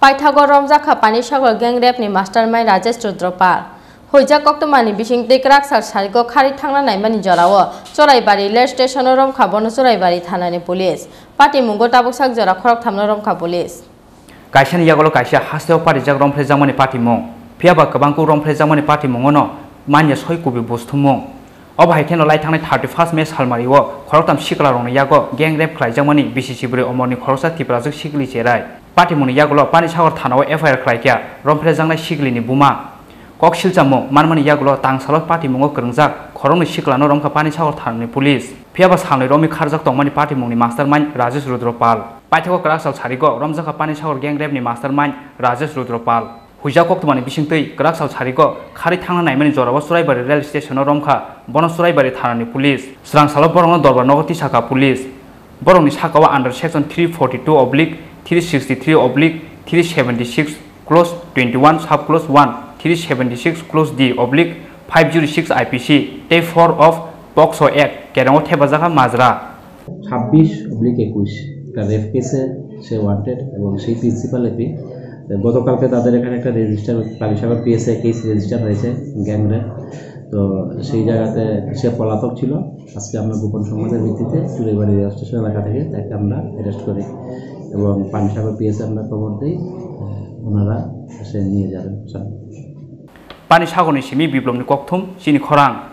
Paithago Romjakha Panisagar gang rape ni mastermind Rajesh Rudra Hojak Bothomani bising tekrak sar sariko khari thangna naimani jorao Choraibari Rail Station Romkha bono Choraibari thanani police Pati mungo tabuk sak jora khorok thamna Romkha police Kaisa yagolo kaisa hasteo parijak romprejamani pati mong phiaba kabangku romprejamani pati mongono manya soi kubi bostu mong Obai keno lai thangnai 31st May salmariwo khoroktam sikla rongna yago gang rape khlaijamani bisisibri omorni khorosa tiprajak sikli cherai Pati muni yagolo Panisagar thanao FIR khlaikya romprejangnai siglini buma Kok silchamo manmani yagolo tangsalok pati mungo krungjak khorongni siklano romkha Panisagar thanani police phiaba salnai romi kharjak tongmani pati mungni mastermind Rajesh Rudra Paithago kraksal charigo Romjakha Panisagar gang rape ni mastermind Rajesh Rudra Hujak Bothomani bisingtei kraksal charigo khari thangna naimani jorao Choraibari Rail Station romkha bono Choraibari thanani police srangsalok borongno dorbar nogoti saka police borongni sakawa under section 342/363/376 clause 21 sub clause 1 376 clause D oblique 506 IPC day 4 of POCSO Act কেরাঙ্গ থেবাজাকা মাজরা 26/21 একটা rape কেসে সে wanted এবং সেই principal AP গতকালকে তাদের এখানে একটা register Panisagar পিএসএ case register হয়েছে গ্যাং রেপ তো সেই জায়গাতে সে পলাতক ছিল আজকে আমরা গোপন সংবাদের ভিত্তিতে চুড়াইবাড়ি রেল স্টেশন এলাকা থেকে তাকে আমরা অ্যারেস্ট করি এবং পানিসাগর পিএসএ আমরা খবর দেই ওনারা এসে নিয়ে যাবেন Panisagarni simi biblomni kokthum chini khorang